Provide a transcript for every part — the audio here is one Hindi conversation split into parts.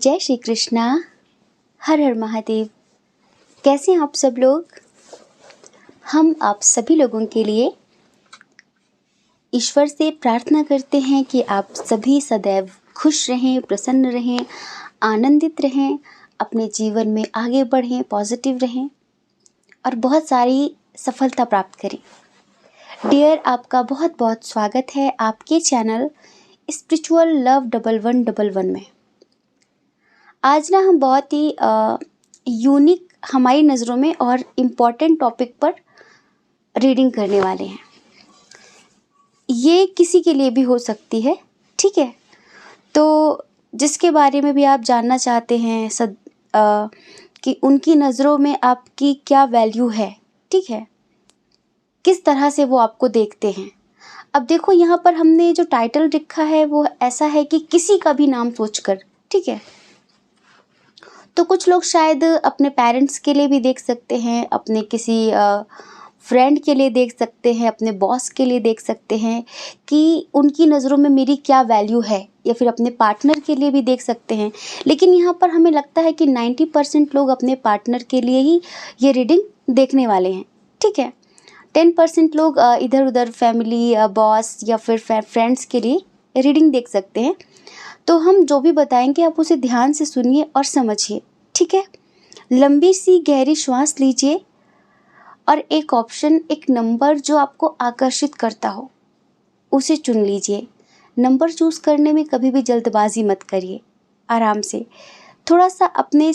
जय श्री कृष्णा। हर हर महादेव। कैसे हैं आप सब लोग? हम आप सभी लोगों के लिए ईश्वर से प्रार्थना करते हैं कि आप सभी सदैव खुश रहें, प्रसन्न रहें, आनंदित रहें, अपने जीवन में आगे बढ़ें, पॉजिटिव रहें और बहुत सारी सफलता प्राप्त करें। डियर, आपका बहुत बहुत स्वागत है आपके चैनल स्पिरिचुअल लव 1111 में। आज ना हम बहुत ही यूनिक हमारी नज़रों में और इम्पॉर्टेंट टॉपिक पर रीडिंग करने वाले हैं। ये किसी के लिए भी हो सकती है, ठीक है? तो जिसके बारे में भी आप जानना चाहते हैं कि उनकी नज़रों में आपकी क्या वैल्यू है, ठीक है? किस तरह से वो आपको देखते हैं। अब देखो, यहाँ पर हमने जो टाइटल लिखा है वो ऐसा है कि किसी का भी नाम सोचकर, ठीक है? तो कुछ लोग शायद अपने पेरेंट्स के लिए भी देख सकते हैं, अपने किसी फ्रेंड के लिए देख सकते हैं, अपने बॉस के लिए देख सकते हैं कि उनकी नज़रों में मेरी क्या वैल्यू है, या फिर अपने पार्टनर के लिए भी देख सकते हैं। लेकिन यहाँ पर हमें लगता है कि 90% लोग अपने पार्टनर के लिए ही ये रीडिंग देखने वाले हैं, ठीक है? 10% लोग इधर उधर फैमिली, बॉस या फिर फ्रेंड्स के लिए रीडिंग देख सकते हैं। तो हम जो भी बताएंगे आप उसे ध्यान से सुनिए और समझिए, ठीक है? लंबी सी गहरी श्वास लीजिए और एक ऑप्शन, एक नंबर जो आपको आकर्षित करता हो उसे चुन लीजिए। नंबर चूज़ करने में कभी भी जल्दबाजी मत करिए, आराम से थोड़ा सा अपने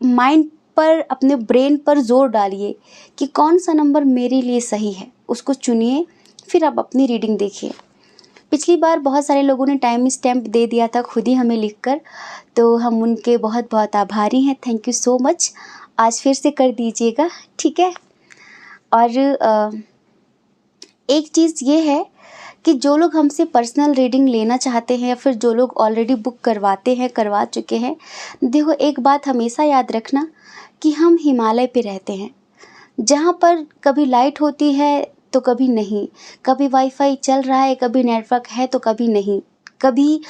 माइंड पर, अपने ब्रेन पर जोर डालिए कि कौन सा नंबर मेरे लिए सही है, उसको चुनिए, फिर आप अपनी रीडिंग देखिए। पिछली बार बहुत सारे लोगों ने टाइम स्टैम्प दे दिया था खुद ही हमें लिखकर, तो हम उनके बहुत बहुत आभारी हैं। Thank you so much. आज फिर से कर दीजिएगा, ठीक है? और एक चीज़ ये है कि जो लोग हमसे पर्सनल रीडिंग लेना चाहते हैं या फिर जो लोग ऑलरेडी बुक करवाते हैं, करवा चुके हैं, देखो एक बात हमेशा याद रखना कि हम हिमालय पे रहते हैं, जहाँ पर कभी लाइट होती है तो कभी नहीं, कभी वाईफाई चल रहा है, कभी नेटवर्क है तो कभी नहीं, कभी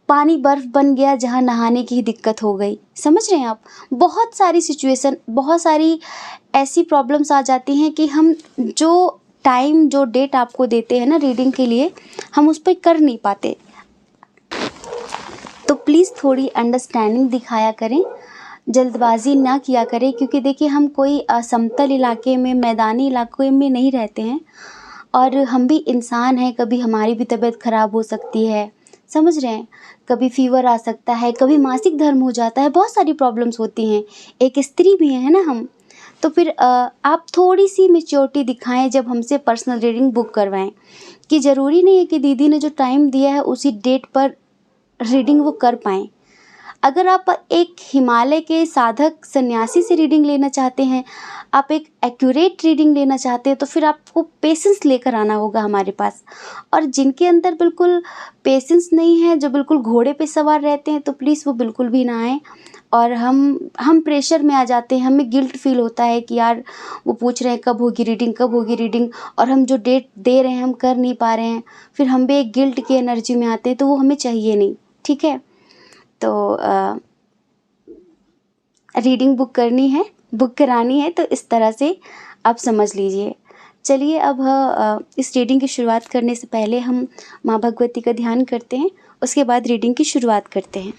पानी बर्फ़ बन गया जहाँ नहाने की ही दिक्कत हो गई। समझ रहे हैं आप? बहुत सारी सिचुएशन, बहुत सारी ऐसी प्रॉब्लम्स आ जाती हैं कि हम जो टाइम, जो डेट आपको देते हैं ना रीडिंग के लिए, हम उस पर कर नहीं पाते। तो प्लीज़ थोड़ी अंडरस्टैंडिंग दिखाया करें, जल्दबाजी ना किया करें, क्योंकि देखिए हम कोई समतल इलाके में, मैदानी इलाके में नहीं रहते हैं और हम भी इंसान हैं। कभी हमारी भी तबीयत ख़राब हो सकती है, समझ रहे हैं? कभी फीवर आ सकता है, कभी मासिक धर्म हो जाता है, बहुत सारी प्रॉब्लम्स होती हैं। एक स्त्री भी है ना हम। तो फिर आप थोड़ी सी मैच्योरिटी दिखाएं जब हमसे पर्सनल रीडिंग बुक करवाएं, कि ज़रूरी नहीं है कि दीदी ने जो टाइम दिया है उसी डेट पर रीडिंग वो कर पाएँ। अगर आप एक हिमालय के साधक सन्यासी से रीडिंग लेना चाहते हैं, आप एक एक्यूरेट रीडिंग लेना चाहते हैं, तो फिर आपको पेशेंस लेकर आना होगा हमारे पास। और जिनके अंदर बिल्कुल पेशेंस नहीं है, जो बिल्कुल घोड़े पे सवार रहते हैं, तो प्लीज़ वो बिल्कुल भी ना आएँ। और हम प्रेशर में आ जाते हैं, हमें गिल्ट फील होता है कि यार वो पूछ रहे हैं कब होगी रीडिंग, कब होगी रीडिंग, और हम जो डेट दे रहे हैं हम कर नहीं पा रहे हैं, फिर हम भी एक गिल्ट की एनर्जी में आते हैं, तो वो हमें चाहिए नहीं, ठीक है? तो रीडिंग बुक करनी है, बुक करानी है, तो इस तरह से आप समझ लीजिए। चलिए अब इस रीडिंग की शुरुआत करने से पहले हम माँ भगवती का ध्यान करते हैं, उसके बाद रीडिंग की शुरुआत करते हैं।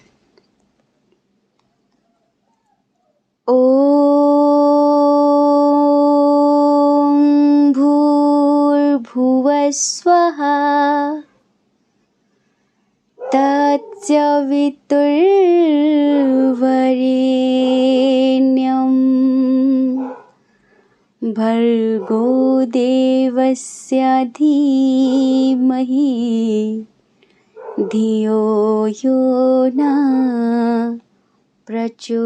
ओम भूर्भुवः स्वः तत्सवितुर्वरेण्यं भर्गो देवस्य धीमहि धियो यो न प्रचोदयात्।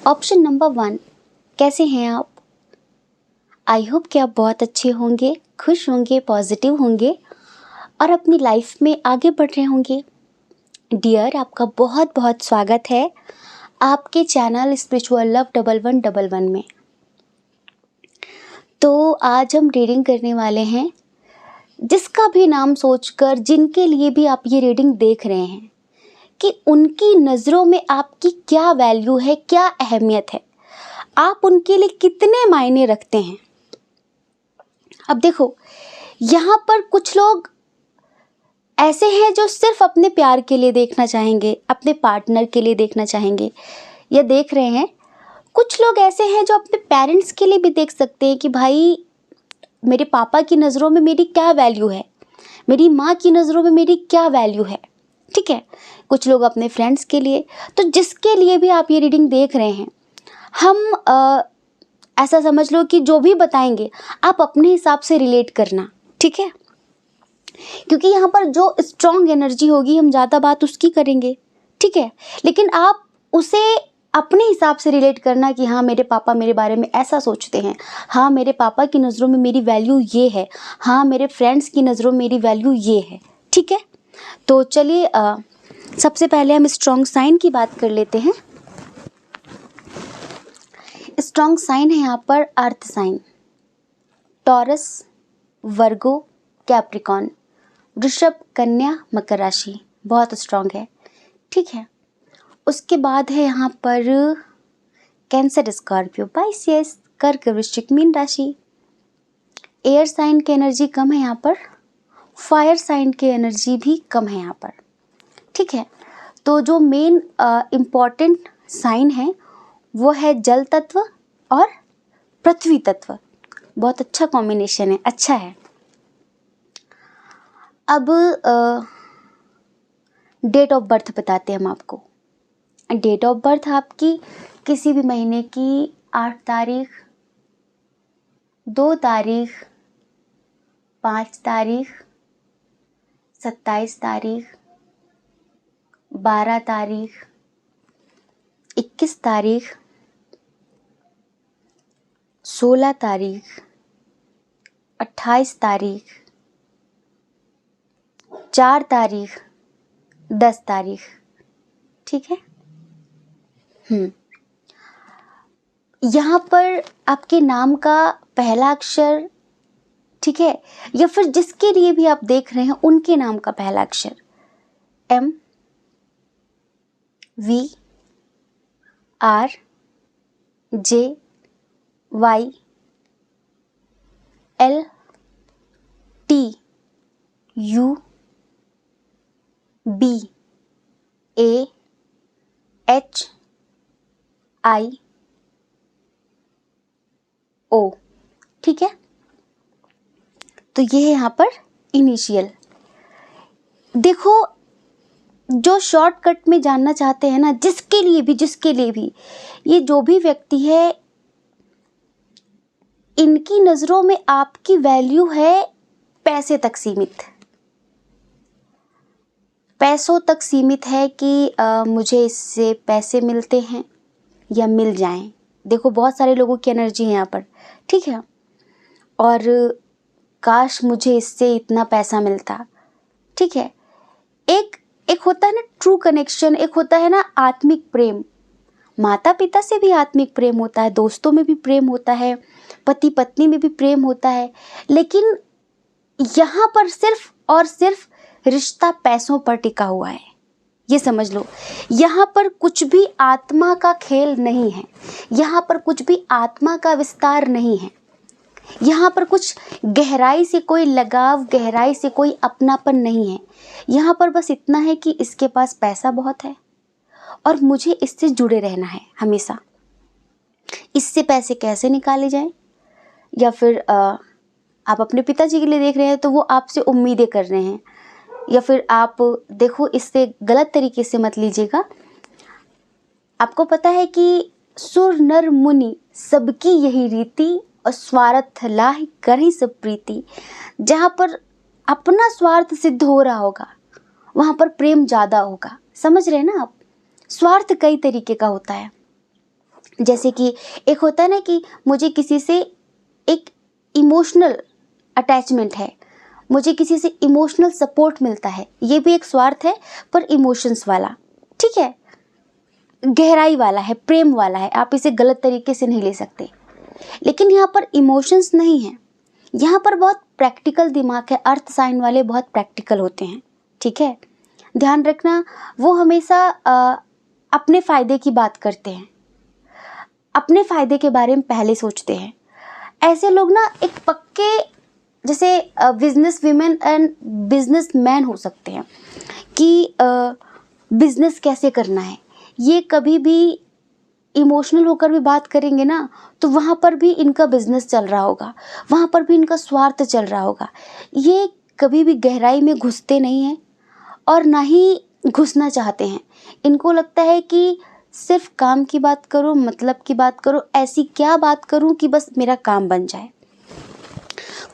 ऑप्शन नंबर 1, कैसे हैं आप? आई होप कि आप बहुत अच्छे होंगे, खुश होंगे, पॉजिटिव होंगे और अपनी लाइफ में आगे बढ़ रहे होंगे। डियर, आपका बहुत बहुत स्वागत है आपके चैनल स्पिरिचुअल लव 1111 में। तो आज हम रीडिंग करने वाले हैं जिसका भी नाम सोचकर, जिनके लिए भी आप ये रीडिंग देख रहे हैं, कि उनकी नज़रों में आपकी क्या वैल्यू है, क्या अहमियत है, आप उनके लिए कितने मायने रखते हैं। अब देखो, यहाँ पर कुछ लोग ऐसे हैं जो सिर्फ अपने प्यार के लिए देखना चाहेंगे, अपने पार्टनर के लिए देखना चाहेंगे या देख रहे हैं। कुछ लोग ऐसे हैं जो अपने पेरेंट्स के लिए भी देख सकते हैं कि भाई मेरे पापा की नज़रों में मेरी क्या वैल्यू है, मेरी माँ की नज़रों में मेरी क्या वैल्यू है, ठीक है। कुछ लोग अपने फ्रेंड्स के लिए। तो जिसके लिए भी आप ये रीडिंग देख रहे हैं, हम ऐसा समझ लो कि जो भी बताएंगे आप अपने हिसाब से रिलेट करना, ठीक है। क्योंकि यहाँ पर जो स्ट्रॉन्ग एनर्जी होगी हम ज़्यादा बात उसकी करेंगे, ठीक है। लेकिन आप उसे अपने हिसाब से रिलेट करना कि हाँ मेरे पापा मेरे बारे में ऐसा सोचते हैं, हाँ मेरे पापा की नज़रों में मेरी वैल्यू ये है, हाँ मेरे फ्रेंड्स की नज़रों में मेरी वैल्यू ये है, ठीक है। तो चलिए सबसे पहले हम स्ट्रॉन्ग साइन की बात कर लेते हैं। स्ट्रॉन्ग साइन है यहाँ पर अर्थ साइन, टॉरस, वर्गो, कैप्रिकॉन, वृषभ, कन्या, मकर राशि बहुत स्ट्रॉन्ग है, ठीक है। उसके बाद है यहाँ पर कैंसर, स्कॉर्पियो, पाइसियस, कर्क, वृश्चिक, मीन राशि। एयर साइन की एनर्जी कम है यहाँ पर, फायर साइन की एनर्जी भी कम है यहाँ पर, ठीक है। तो जो मेन इम्पॉर्टेंट साइन है वो है जल तत्व और पृथ्वी तत्व। बहुत अच्छा कॉम्बिनेशन है, अच्छा है। अब डेट ऑफ बर्थ बताते हैं हम आपको। डेट ऑफ बर्थ आपकी किसी भी महीने की 8 तारीख, 2 तारीख, 5 तारीख, 27 तारीख, 12 तारीख, 21 तारीख, 16 तारीख, 28 तारीख, 4 तारीख, 10 तारीख, ठीक है। यहाँ पर आपके नाम का पहला अक्षर, ठीक है, या फिर जिसके लिए भी आप देख रहे हैं उनके नाम का पहला अक्षर M, V, R, J, Y, L, T, U, B, A, H, I, O, ठीक है। तो ये है यहाँ पर इनिशियल। देखो, जो शॉर्टकट में जानना चाहते हैं ना, जिसके लिए भी ये जो भी व्यक्ति है, इनकी नज़रों में आपकी वैल्यू है पैसे तक सीमित, पैसों तक सीमित है कि मुझे इससे पैसे मिलते हैं या मिल जाएं। देखो, बहुत सारे लोगों की एनर्जी है यहाँ पर, ठीक है। और काश मुझे इससे इतना पैसा मिलता, ठीक है। एक होता है ना ट्रू कनेक्शन, एक होता है ना आत्मिक प्रेम। माता पिता से भी आत्मिक प्रेम होता है, दोस्तों में भी प्रेम होता है, पति पत्नी में भी प्रेम होता है। लेकिन यहाँ पर सिर्फ और सिर्फ रिश्ता पैसों पर टिका हुआ है, ये समझ लो। यहाँ पर कुछ भी आत्मा का खेल नहीं है, यहाँ पर कुछ भी आत्मा का विस्तार नहीं है, यहाँ पर कुछ गहराई से कोई लगाव, गहराई से कोई अपनापन नहीं है। यहाँ पर बस इतना है कि इसके पास पैसा बहुत है और मुझे इससे जुड़े रहना है हमेशा। इससे पैसे कैसे निकाले जाएं, या फिर आप अपने पिताजी के लिए देख रहे हैं तो वो आपसे उम्मीदें कर रहे हैं, या फिर आप देखो, इससे गलत तरीके से मत लीजिएगा। आपको पता है कि सुर नर मुनि सबकी यही रीति, और स्वार्थ लाहि करहि सब प्रीति। जहाँ पर अपना स्वार्थ सिद्ध हो रहा होगा वहाँ पर प्रेम ज़्यादा होगा, समझ रहे हैं ना आप। स्वार्थ कई तरीके का होता है, जैसे कि एक होता है ना कि मुझे किसी से एक इमोशनल अटैचमेंट है, मुझे किसी से इमोशनल सपोर्ट मिलता है, ये भी एक स्वार्थ है, पर इमोशंस वाला, ठीक है, गहराई वाला है, प्रेम वाला है, आप इसे गलत तरीके से नहीं ले सकते। लेकिन यहाँ पर इमोशंस नहीं है, यहाँ पर बहुत प्रैक्टिकल दिमाग है, अर्थ साइन वाले बहुत प्रैक्टिकल होते हैं, ठीक है। ध्यान रखना, वो हमेशा अपने फ़ायदे की बात करते हैं, अपने फ़ायदे के बारे में पहले सोचते हैं। ऐसे लोग ना एक पक्के जैसे business women and business man हो सकते हैं कि बिजनेस कैसे करना है। ये कभी भी इमोशनल होकर भी बात करेंगे ना, तो वहाँ पर भी इनका बिजनेस चल रहा होगा, वहाँ पर भी इनका स्वार्थ चल रहा होगा। ये कभी भी गहराई में घुसते नहीं हैं और ना ही घुसना चाहते हैं। इनको लगता है कि सिर्फ काम की बात करो, मतलब की बात करो, ऐसी क्या बात करूं कि बस मेरा काम बन जाए।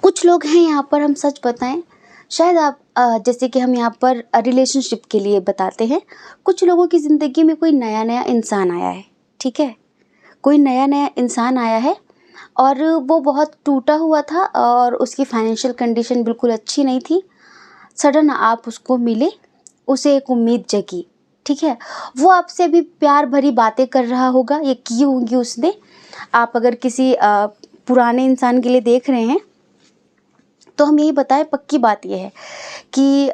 कुछ लोग हैं यहाँ पर, हम सच बताएं, शायद आप जैसे कि हम यहाँ पर रिलेशनशिप के लिए बताते हैं, कुछ लोगों की ज़िंदगी में कोई नया नया इंसान आया है, ठीक है, कोई नया नया इंसान आया है और वो बहुत टूटा हुआ था और उसकी फाइनेंशियल कंडीशन बिल्कुल अच्छी नहीं थी। सडन आप उसको मिले, उसे एक उम्मीद जगी, ठीक है, वो आपसे भी प्यार भरी बातें कर रहा होगा, ये की होंगी उसने। आप अगर किसी पुराने इंसान के लिए देख रहे हैं तो हम यही बताएं, पक्की बात यह है कि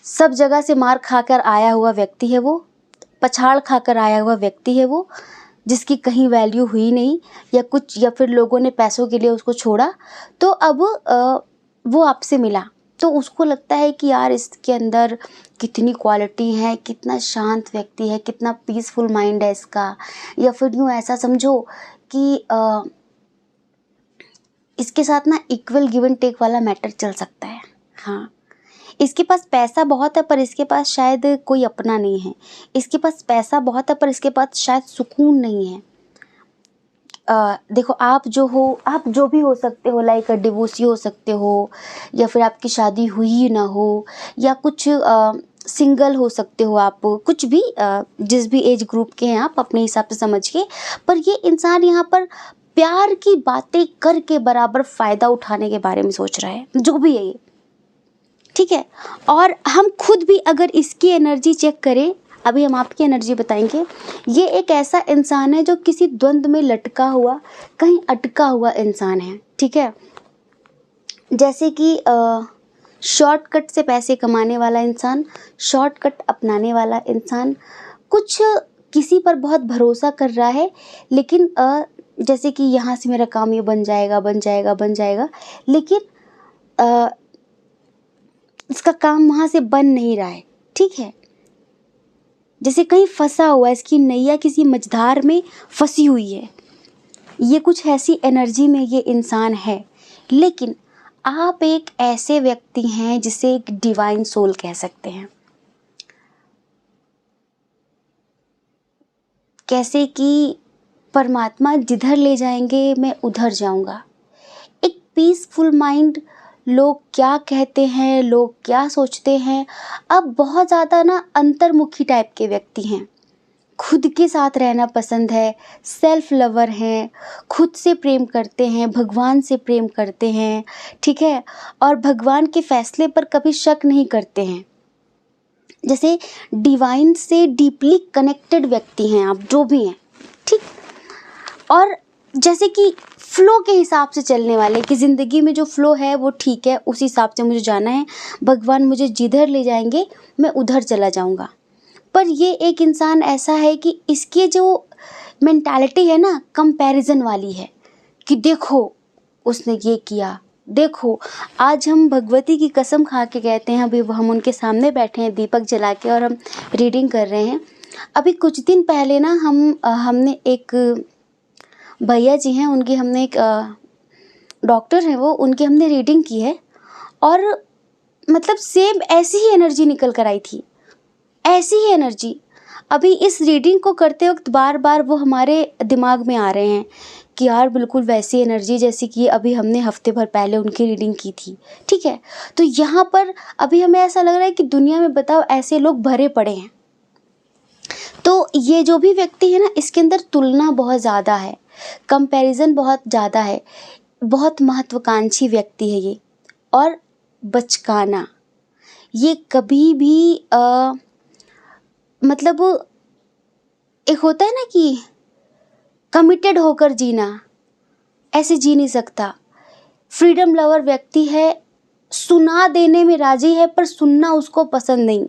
सब जगह से मार खाकर आया हुआ व्यक्ति है वो, पछाड़ खाकर आया हुआ व्यक्ति है वो, जिसकी कहीं वैल्यू हुई नहीं या कुछ, या फिर लोगों ने पैसों के लिए उसको छोड़ा। तो अब वो आपसे मिला तो उसको लगता है कि यार इसके अंदर कितनी क्वालिटी है, कितना शांत व्यक्ति है, कितना पीसफुल माइंड है इसका, या फिर यूँ ऐसा समझो कि इसके साथ ना इक्वल गिव एंड टेक वाला मैटर चल सकता है। हाँ, इसके पास पैसा बहुत है पर इसके पास शायद कोई अपना नहीं है, इसके पास पैसा बहुत है पर इसके पास शायद सुकून नहीं है। देखो, आप जो हो, आप जो भी हो सकते हो, लाइक डिवोर्सी हो सकते हो, या फिर आपकी शादी हुई ना हो, या कुछ सिंगल हो सकते हो, आप कुछ भी जिस भी एज ग्रुप के हैं आप अपने हिसाब से समझ के। पर ये इंसान यहाँ पर प्यार की बातें करके बराबर फ़ायदा उठाने के बारे में सोच रहा है, जो भी है ये, ठीक है। और हम खुद भी अगर इसकी एनर्जी चेक करें, अभी हम आपकी एनर्जी बताएंगे, ये एक ऐसा इंसान है जो किसी द्वंद्व में लटका हुआ, कहीं अटका हुआ इंसान है, ठीक है। जैसे कि शॉर्टकट से पैसे कमाने वाला इंसान, शॉर्टकट अपनाने वाला इंसान, कुछ किसी पर बहुत भरोसा कर रहा है, लेकिन जैसे कि यहाँ से मेरा काम ये बन जाएगा, बन जाएगा, बन जाएगा, लेकिन इसका काम वहाँ से बन नहीं रहा है, ठीक है। जैसे कहीं फंसा हुआ है, इसकी नैया किसी मझधार में फंसी हुई है। ये कुछ ऐसी एनर्जी में ये इंसान है। लेकिन आप एक ऐसे व्यक्ति हैं जिसे एक डिवाइन सोल कह सकते हैं। कैसे कि परमात्मा जिधर ले जाएंगे मैं उधर जाऊंगा। एक पीसफुल माइंड, लोग क्या कहते हैं, लोग क्या सोचते हैं, अब बहुत ज़्यादा ना अंतर्मुखी टाइप के व्यक्ति हैं। खुद के साथ रहना पसंद है, सेल्फ लवर हैं, खुद से प्रेम करते हैं, भगवान से प्रेम करते हैं, ठीक है, और भगवान के फैसले पर कभी शक नहीं करते हैं। जैसे डिवाइन से डीपली कनेक्टेड व्यक्ति हैं आप, जो भी हैं, ठीक। और जैसे कि फ्लो के हिसाब से चलने वाले, कि ज़िंदगी में जो फ्लो है वो ठीक है, उस हिसाब से मुझे जाना है, भगवान मुझे जिधर ले जाएंगे मैं उधर चला जाऊंगा। पर ये एक इंसान ऐसा है कि इसकी जो मेंटालिटी है ना, कंपैरिजन वाली है, कि देखो उसने ये किया, देखो। आज हम भगवती की कसम खा के कहते हैं, अभी हम उनके सामने बैठे हैं दीपक जला के और हम रीडिंग कर रहे हैं। अभी कुछ दिन पहले ना हमने एक भैया जी हैं, उनकी हमने एक डॉक्टर हैं वो, उनकी हमने रीडिंग की है, और मतलब सेम ऐसी ही एनर्जी निकल कर आई थी, ऐसी ही एनर्जी। अभी इस रीडिंग को करते वक्त बार बार वो हमारे दिमाग में आ रहे हैं कि यार बिल्कुल वैसी एनर्जी जैसी कि अभी हमने हफ्ते भर पहले उनकी रीडिंग की थी, ठीक है। तो यहाँ पर अभी हमें ऐसा लग रहा है कि दुनिया में बताओ ऐसे लोग भरे पड़े हैं। तो ये जो भी व्यक्ति है ना, इसके अंदर तुलना बहुत ज़्यादा है, कंपैरिजन बहुत ज़्यादा है, बहुत महत्वाकांक्षी व्यक्ति है ये, और बचकाना। ये कभी भी मतलब एक होता है ना कि कमिटेड होकर जीना, ऐसे जी नहीं सकता। फ्रीडम लवर व्यक्ति है, सुना देने में राजी है पर सुनना उसको पसंद नहीं।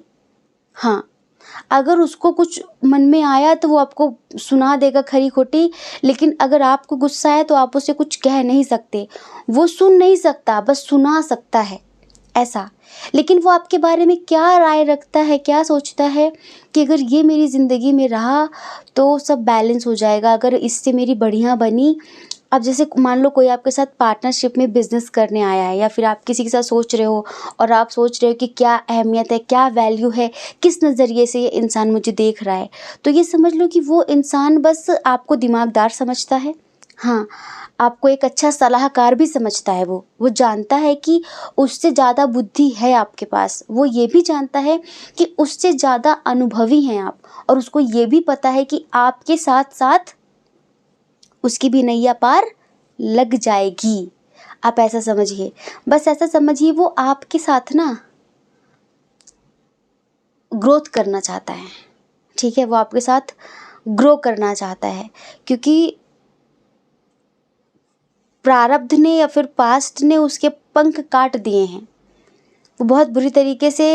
हाँ, अगर उसको कुछ मन में आया तो वो आपको सुना देगा खरी खोटी, लेकिन अगर आपको गुस्सा है तो आप उसे कुछ कह नहीं सकते। वो सुन नहीं सकता, बस सुना सकता है, ऐसा। लेकिन वो आपके बारे में क्या राय रखता है, क्या सोचता है कि अगर ये मेरी ज़िंदगी में रहा तो सब बैलेंस हो जाएगा, अगर इससे मेरी बढ़िया बनी। अब जैसे मान लो कोई आपके साथ पार्टनरशिप में बिज़नेस करने आया है, या फिर आप किसी के साथ सोच रहे हो और आप सोच रहे हो कि क्या अहमियत है, क्या वैल्यू है, किस नज़रिए से ये इंसान मुझे देख रहा है, तो ये समझ लो कि वो इंसान बस आपको दिमागदार समझता है। हाँ, आपको एक अच्छा सलाहकार भी समझता है। वो जानता है कि उससे ज़्यादा बुद्धि है आपके पास। वो ये भी जानता है कि उससे ज़्यादा अनुभवी हैं आप, और उसको ये भी पता है कि आपके साथ साथ उसकी भी नैया पार लग जाएगी। आप ऐसा समझिए, बस ऐसा समझिए, वो आपके साथ ना ग्रोथ करना चाहता है, ठीक है? वो आपके साथ ग्रो करना चाहता है, क्योंकि प्रारब्ध ने या फिर पास्ट ने उसके पंख काट दिए हैं। वो बहुत बुरी तरीके से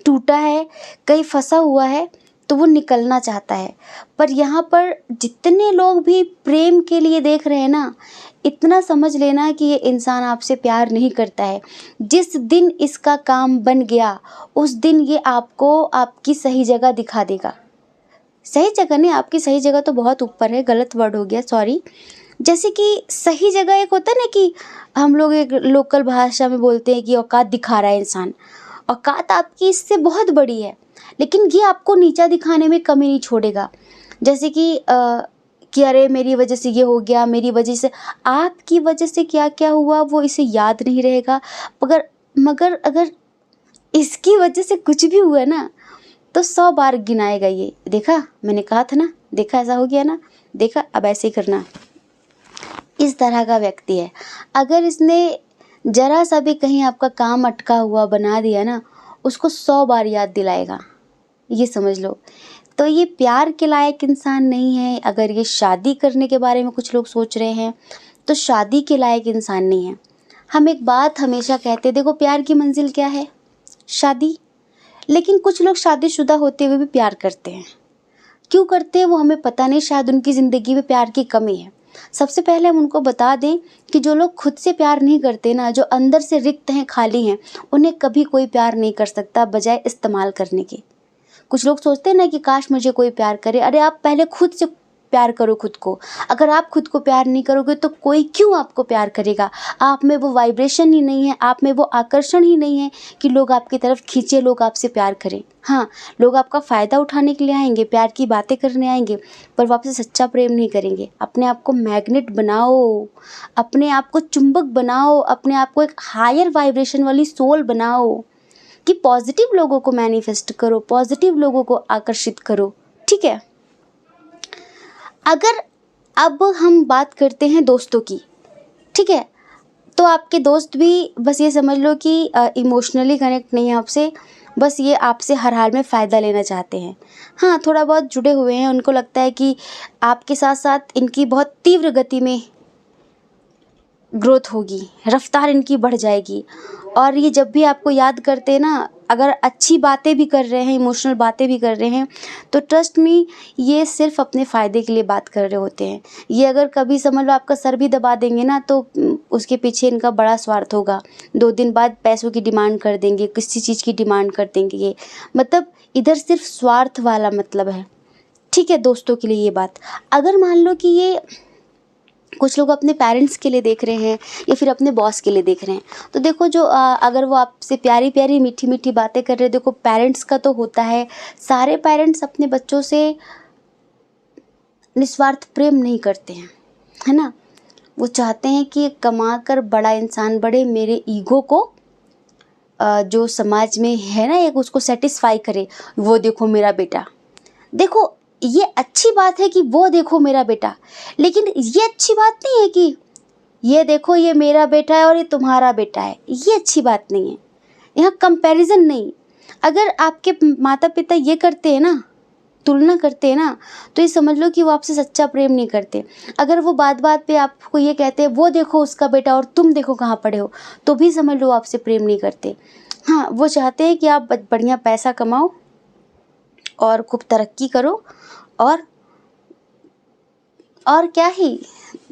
टूटा है, कहीं फंसा हुआ है, तो वो निकलना चाहता है। पर यहाँ पर जितने लोग भी प्रेम के लिए देख रहे हैं ना, इतना समझ लेना कि ये इंसान आपसे प्यार नहीं करता है। जिस दिन इसका काम बन गया, उस दिन ये आपको आपकी सही जगह दिखा देगा। सही जगह नहीं, आपकी सही जगह तो बहुत ऊपर है, गलत वर्ड हो गया, सॉरी। जैसे कि सही जगह एक होता है ना, कि हम लोग एक लोकल भाषा में बोलते हैं कि औकात दिखा रहा है इंसान। औकात आपकी इससे बहुत बड़ी है, लेकिन ये आपको नीचा दिखाने में कमी नहीं छोड़ेगा। जैसे कि अरे मेरी वजह से ये हो गया, मेरी वजह से, आपकी वजह से क्या क्या हुआ वो इसे याद नहीं रहेगा। मगर अगर इसकी वजह से कुछ भी हुआ ना, तो 100 बार गिनाएगा ये, देखा मैंने कहा था ना, देखा ऐसा हो गया ना, देखा अब ऐसे ही करना। इस तरह का व्यक्ति है। अगर इसने जरा सा भी कहीं आपका काम अटका हुआ बना दिया ना, उसको 100 बार याद दिलाएगा, ये समझ लो। तो ये प्यार के लायक इंसान नहीं है। अगर ये शादी करने के बारे में कुछ लोग सोच रहे हैं, तो शादी के लायक इंसान नहीं है। हम एक बात हमेशा कहते हैं, देखो प्यार की मंजिल क्या है? शादी। लेकिन कुछ लोग शादीशुदा होते हुए भी प्यार करते हैं। क्यों करते हैं वो हमें पता नहीं, शायद उनकी ज़िंदगी में प्यार की कमी है। सबसे पहले हम उनको बता दें कि जो लोग खुद से प्यार नहीं करते ना, जो अंदर से रिक्त हैं, खाली हैं, उन्हें कभी कोई प्यार नहीं कर सकता बजाय इस्तेमाल करने के। कुछ लोग सोचते हैं ना कि काश मुझे कोई प्यार करे। अरे आप पहले खुद से प्यार करो खुद को। अगर आप खुद को प्यार नहीं करोगे तो कोई क्यों आपको प्यार करेगा? आप में वो वाइब्रेशन ही नहीं है, आप में वो आकर्षण ही नहीं है कि लोग आपकी तरफ खींचे, लोग आपसे प्यार करें। हाँ, लोग आपका फ़ायदा उठाने के लिए आएंगे, प्यार की बातें करने आएंगे, पर वो आपसे सच्चा प्रेम नहीं करेंगे। अपने आप को मैग्नेट बनाओ, अपने आप को चुंबक बनाओ, अपने आप को एक हायर वाइब्रेशन वाली सोल बनाओ, कि पॉजिटिव लोगों को मैनिफेस्ट करो, पॉजिटिव लोगों को आकर्षित करो, ठीक है? अगर अब हम बात करते हैं दोस्तों की, ठीक है? तो आपके दोस्त भी बस ये समझ लो कि इमोशनली कनेक्ट नहीं है आपसे, बस ये आपसे हर हाल में फ़ायदा लेना चाहते हैं। हाँ, थोड़ा बहुत जुड़े हुए हैं, उनको लगता है कि आपके साथ साथ इनकी बहुत तीव्र गति में ग्रोथ होगी, रफ्तार इनकी बढ़ जाएगी। और ये जब भी आपको याद करते हैं ना, अगर अच्छी बातें भी कर रहे हैं, इमोशनल बातें भी कर रहे हैं, तो ट्रस्ट मी, ये सिर्फ अपने फ़ायदे के लिए बात कर रहे होते हैं। ये अगर कभी समझ लो आपका सर भी दबा देंगे ना, तो उसके पीछे इनका बड़ा स्वार्थ होगा। 2 दिन बाद पैसों की डिमांड कर देंगे, किसी चीज़ की डिमांड कर देंगे। ये मतलब इधर सिर्फ स्वार्थ वाला मतलब है, ठीक है? दोस्तों के लिए ये बात। अगर मान लो कि ये कुछ लोग अपने पेरेंट्स के लिए देख रहे हैं या फिर अपने बॉस के लिए देख रहे हैं, तो देखो जो अगर वो आपसे प्यारी प्यारी मीठी मीठी बातें कर रहे हैं, देखो पेरेंट्स का तो होता है, सारे पेरेंट्स अपने बच्चों से निस्वार्थ प्रेम नहीं करते हैं, है ना? वो चाहते हैं कि कमा कर बड़ा इंसान बढ़े, मेरे ईगो को जो समाज में है ना, एक उसको सेटिस्फाई करे। वो देखो मेरा बेटा, देखो ये अच्छी बात है कि वो देखो मेरा बेटा, लेकिन ये अच्छी बात नहीं है कि ये देखो ये मेरा बेटा है और ये तुम्हारा बेटा है। ये अच्छी बात नहीं है, यहाँ कंपैरिजन नहीं। अगर आपके माता पिता ये करते हैं ना, तुलना करते हैं ना, तो ये समझ लो कि वो आपसे सच्चा प्रेम नहीं करते। अगर वो बात बात पे आपको ये कहते हैं वो देखो उसका बेटा और तुम देखो कहाँ पड़े हो, तो भी समझ लो आपसे प्रेम नहीं करते। हाँ, वो चाहते हैं कि आप बढ़िया पैसा कमाओ और खूब तरक्की करो, और क्या ही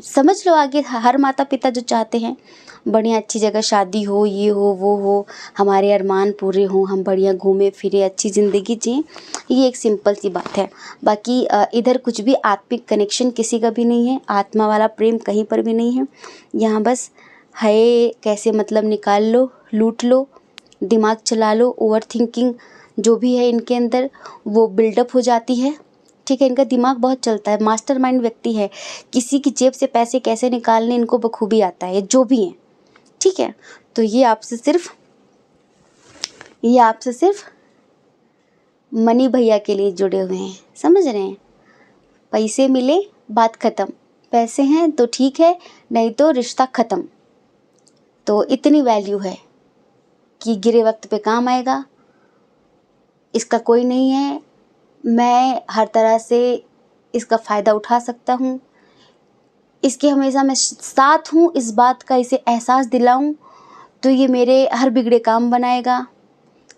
समझ लो आगे। हर माता पिता जो चाहते हैं बढ़िया अच्छी जगह शादी हो, ये हो वो हो, हमारे अरमान पूरे हों, हम बढ़िया घूमें फिरें, अच्छी ज़िंदगी जिएं, ये एक सिंपल सी बात है। बाकी इधर कुछ भी आत्मिक कनेक्शन किसी का भी नहीं है, आत्मा वाला प्रेम कहीं पर भी नहीं है। यहाँ बस है कैसे मतलब निकाल लो, लूट लो, दिमाग चला लो, ओवर थिंकिंग जो भी है इनके अंदर वो बिल्डअप हो जाती है। ठीक है, इनका दिमाग बहुत चलता है, मास्टरमाइंड व्यक्ति है, किसी की जेब से पैसे कैसे निकालने इनको बखूबी आता है, जो भी हैं। ठीक है, तो ये आपसे सिर्फ मनी भैया के लिए जुड़े हुए हैं, समझ रहे हैं। पैसे मिले बात ख़त्म, पैसे हैं तो ठीक है, नहीं तो रिश्ता ख़त्म। तो इतनी वैल्यू है कि गिरे वक्त पे काम आएगा, इसका कोई नहीं है। मैं हर तरह से इसका फ़ायदा उठा सकता हूँ, इसके हमेशा मैं साथ हूँ, इस बात का इसे एहसास दिलाऊं तो ये मेरे हर बिगड़े काम बनाएगा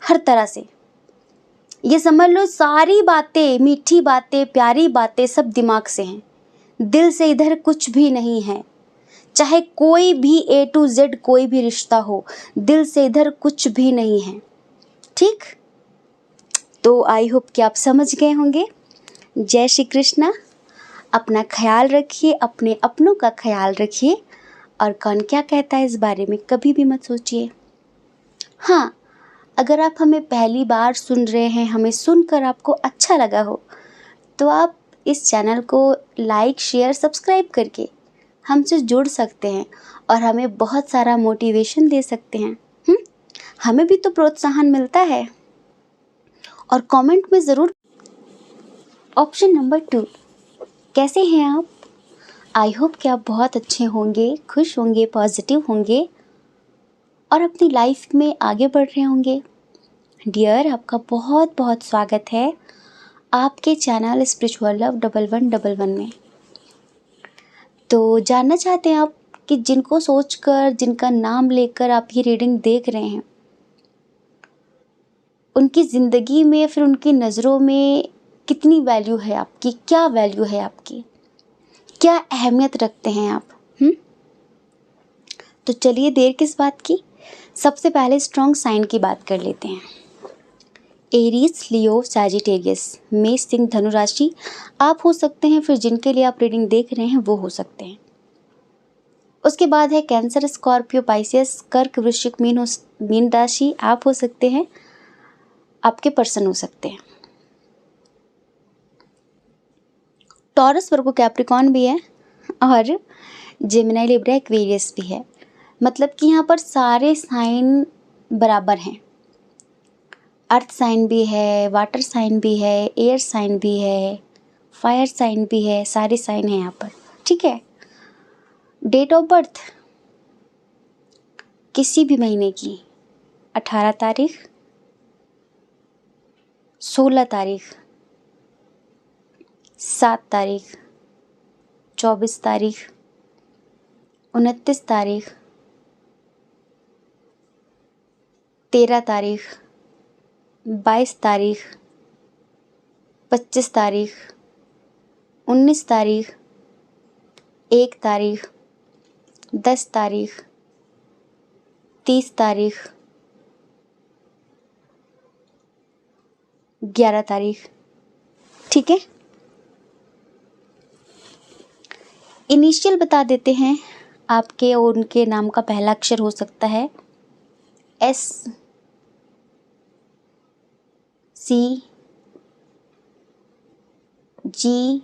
हर तरह से। ये समझ लो सारी बातें, मीठी बातें, प्यारी बातें सब दिमाग से हैं, दिल से इधर कुछ भी नहीं है। चाहे कोई भी A to Z कोई भी रिश्ता हो, दिल से इधर कुछ भी नहीं है। ठीक, तो आई होप कि आप समझ गए होंगे। जय श्री कृष्णा। अपना ख्याल रखिए, अपने अपनों का ख्याल रखिए, और कौन क्या कहता है इस बारे में कभी भी मत सोचिए। हाँ, अगर आप हमें पहली बार सुन रहे हैं, हमें सुनकर आपको अच्छा लगा हो, तो आप इस चैनल को लाइक शेयर सब्सक्राइब करके हमसे जुड़ सकते हैं और हमें बहुत सारा मोटिवेशन दे सकते हैं। हमें भी तो प्रोत्साहन मिलता है। और कमेंट में ज़रूर ऑप्शन नंबर 2, कैसे हैं आप? आई होप कि आप बहुत अच्छे होंगे, खुश होंगे, पॉजिटिव होंगे और अपनी लाइफ में आगे बढ़ रहे होंगे। डियर, आपका बहुत बहुत स्वागत है आपके चैनल स्पिरिचुअल लव 1111 में। तो जानना चाहते हैं आप कि जिनको सोचकर, जिनका नाम लेकर आप ये रीडिंग देख रहे हैं, उनकी ज़िंदगी में फिर उनकी नज़रों में कितनी वैल्यू है आपकी, क्या वैल्यू है आपकी, क्या अहमियत रखते हैं आप? तो चलिए देर किस बात की, सबसे पहले स्ट्रॉन्ग साइन की बात कर लेते हैं। एरीज, लियो, सैजिटेरियस, मेष, सिंह, धनु राशि आप हो सकते हैं, फिर जिनके लिए आप रीडिंग देख रहे हैं वो हो सकते हैं। उसके बाद है कैंसर, स्कॉर्पियो, पाइसेस, कर्क, वृश्चिक, मीन राशि आप हो सकते हैं, आपके पर्सन हो सकते हैं। टॉरस, वर्गो, कैप्रिकॉर्न भी है और जेमिनी, लिब्रा, एक्वेरियस भी है। मतलब कि यहाँ पर सारे साइन बराबर हैं। अर्थ साइन भी है, वाटर साइन भी है, एयर साइन भी है, फायर साइन भी है, सारे साइन हैं यहाँ पर। ठीक है, डेट ऑफ बर्थ किसी भी महीने की 18 तारीख, 16 तारीख, 7 तारीख, 24 तारीख, 29 तारीख, 13 तारीख, 22 तारीख, 25 तारीख, 19 तारीख, 1 तारीख, 10 तारीख, 30 तारीख, 11 तारीख। ठीक है, इनिशियल बता देते हैं आपके और उनके नाम का पहला अक्षर हो सकता है S, C, G,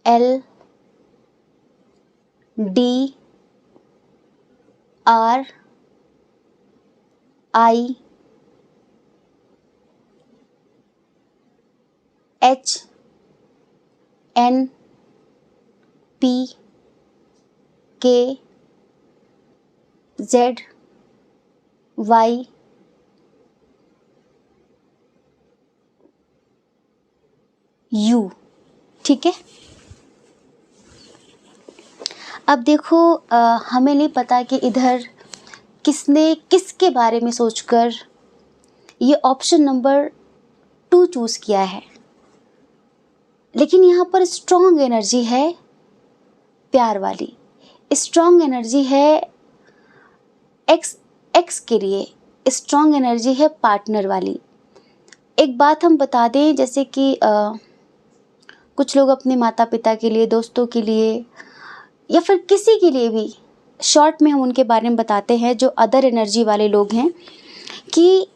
L, D, R, I, H, N, P, K, Z, Y, you, ठीक है। अब देखो हमें नहीं पता कि इधर किसने किसके बारे में सोचकर ये ऑप्शन नंबर 2 चूज़ किया है, लेकिन यहाँ पर स्ट्रॉन्ग एनर्जी है प्यार वाली, स्ट्रॉन्ग एनर्जी है एक्स के लिए, स्ट्रॉन्ग एनर्जी है पार्टनर वाली। एक बात हम बता दें, जैसे कि कुछ लोग अपने माता पिता के लिए, दोस्तों के लिए या फिर किसी के लिए भी शॉर्ट में हम उनके बारे में बताते हैं जो अदर एनर्जी वाले लोग हैं, कि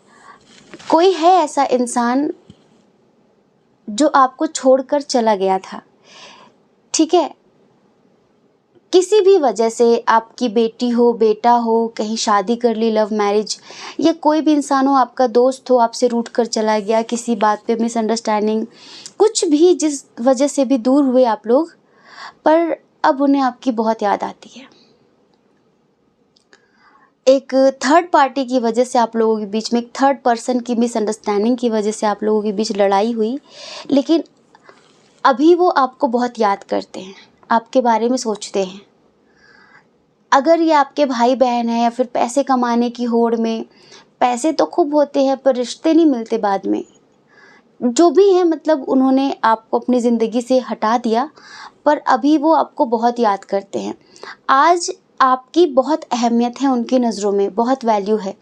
कोई है ऐसा इंसान जो आपको छोड़कर चला गया था, ठीक है। किसी भी वजह से, आपकी बेटी हो, बेटा हो, कहीं शादी कर ली, लव मैरिज, या कोई भी इंसान हो, आपका दोस्त हो, आपसे रूठ कर चला गया, किसी बात पे मिसअंडरस्टैंडिंग, कुछ भी जिस वजह से भी दूर हुए आप लोग, पर अब उन्हें आपकी बहुत याद आती है। एक थर्ड पार्टी की वजह से आप लोगों के बीच में, एक थर्ड पर्सन की मिसअंडरस्टैंडिंग की वजह से आप लोगों के बीच लड़ाई हुई, लेकिन अभी वो आपको बहुत याद करते हैं, आपके बारे में सोचते हैं। अगर ये आपके भाई बहन है या फिर पैसे कमाने की होड़ में, पैसे तो खूब होते हैं पर रिश्ते नहीं मिलते बाद में, जो भी है, मतलब उन्होंने आपको अपनी ज़िंदगी से हटा दिया, पर अभी वो आपको बहुत याद करते हैं। आज आपकी बहुत अहमियत है उनकी नज़रों में, बहुत वैल्यू है।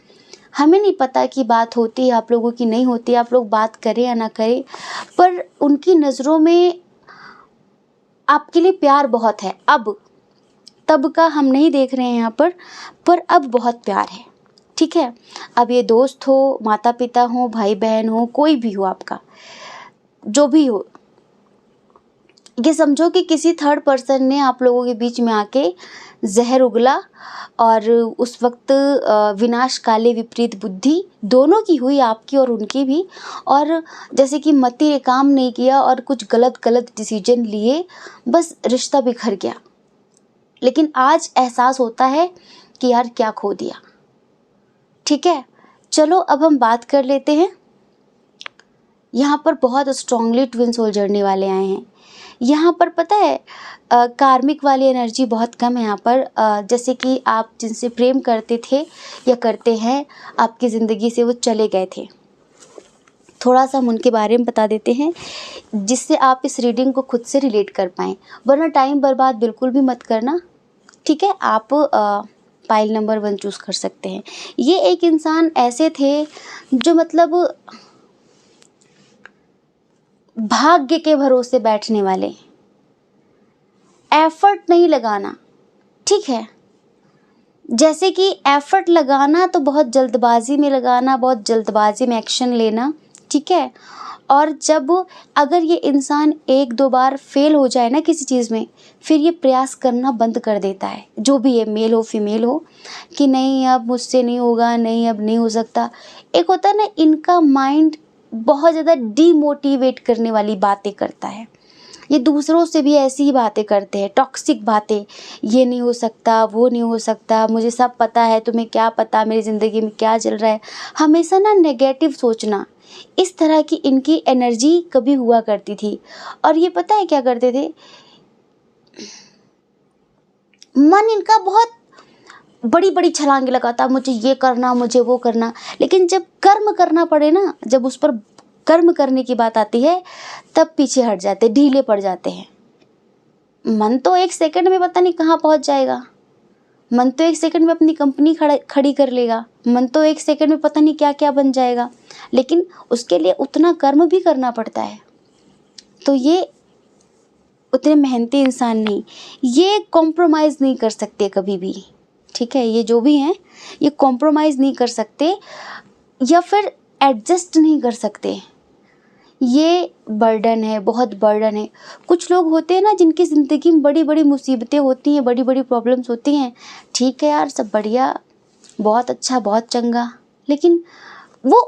हमें नहीं पता कि बात होती है आप लोगों की, नहीं होती, आप लोग बात करें या ना करें, पर उनकी नज़रों में आपके लिए प्यार बहुत है। अब तब का हम नहीं देख रहे हैं यहाँ पर अब बहुत प्यार है, ठीक है। अब ये दोस्त हो, माता पिता हो, भाई बहन हो, कोई भी हो आपका, जो भी हो, ये समझो कि किसी थर्ड पर्सन ने आप लोगों के बीच में आके जहर उगला, और उस वक्त विनाश काले विपरीत बुद्धि दोनों की हुई, आपकी और उनकी भी। और जैसे कि मति ने काम नहीं किया और कुछ गलत डिसीजन लिए, बस रिश्ता बिखर गया। लेकिन आज एहसास होता है कि यार क्या खो दिया, ठीक है। चलो अब हम बात कर लेते हैं। यहाँ पर बहुत स्ट्रांगली ट्विन सोल जर्नी वाले आए हैं। यहाँ पर पता है कार्मिक वाली एनर्जी बहुत कम है यहाँ पर। जैसे कि आप जिनसे प्रेम करते थे या करते हैं, आपकी ज़िंदगी से वो चले गए थे। थोड़ा सा हम उनके बारे में बता देते हैं, जिससे आप इस रीडिंग को खुद से रिलेट कर पाएँ, वरना टाइम बर्बाद बिल्कुल भी मत करना, ठीक है। आप पाइल नंबर 1 चूज़ कर सकते हैं। ये एक इंसान ऐसे थे जो मतलब भाग्य के भरोसे बैठने वाले, एफर्ट नहीं लगाना, ठीक है। जैसे कि एफर्ट लगाना तो बहुत जल्दबाजी में लगाना, बहुत जल्दबाजी में एक्शन लेना, ठीक है। और जब अगर ये इंसान 1-2 बार फेल हो जाए ना किसी चीज़ में, फिर ये प्रयास करना बंद कर देता है, जो भी है, मेल हो फीमेल हो, कि नहीं अब मुझसे नहीं होगा, नहीं अब नहीं हो सकता। एक होता है ना, इनका माइंड बहुत ज़्यादा डीमोटिवेट करने वाली बातें करता है। ये दूसरों से भी ऐसी ही बातें करते हैं, टॉक्सिक बातें, ये नहीं हो सकता, वो नहीं हो सकता, मुझे सब पता है, तुम्हें क्या पता मेरी ज़िंदगी में क्या चल रहा है। हमेशा ना नेगेटिव सोचना, इस तरह की इनकी एनर्जी कभी हुआ करती थी। और ये पता है क्या करते थे, मन इनका बहुत बड़ी बड़ी छलांगे लगाता, मुझे ये करना, मुझे वो करना, लेकिन जब कर्म करना पड़े ना, जब उस पर कर्म करने की बात आती है, तब पीछे हट जाते, ढीले पड़ जाते हैं। मन तो 1 सेकंड में पता नहीं कहाँ पहुँच जाएगा, मन तो 1 सेकंड में अपनी कंपनी खड़ी कर लेगा, मन तो 1 सेकंड में पता नहीं क्या क्या बन जाएगा, लेकिन उसके लिए उतना कर्म भी करना पड़ता है। तो ये उतने मेहनती इंसान नहीं, ये कॉम्प्रोमाइज़ नहीं कर सकते कभी भी, ठीक है। ये जो भी हैं, ये कॉम्प्रोमाइज़ नहीं कर सकते या फिर एडजस्ट नहीं कर सकते। ये बर्डन है, बहुत बर्डन है। कुछ लोग होते हैं ना जिनकी ज़िंदगी में बड़ी बड़ी मुसीबतें होती हैं, बड़ी बड़ी प्रॉब्लम्स होती हैं, ठीक है यार, सब बढ़िया, बहुत अच्छा, बहुत चंगा, लेकिन वो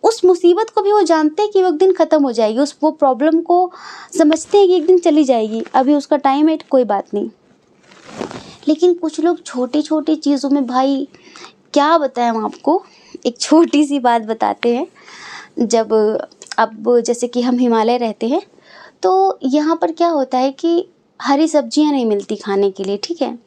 उस मुसीबत को भी वो जानते हैं कि वो एक दिन ख़त्म हो जाएगी, वो प्रॉब्लम को समझते हैं कि एक दिन चली जाएगी, अभी उसका टाइम है, कोई बात नहीं। लेकिन कुछ लोग छोटी छोटी चीज़ों में, भाई क्या बताएं हम आपको, एक छोटी सी बात बताते हैं। जब अब जैसे कि हम हिमालय रहते हैं, तो यहाँ पर क्या होता है कि हरी सब्जियाँ नहीं मिलती खाने के लिए, ठीक है।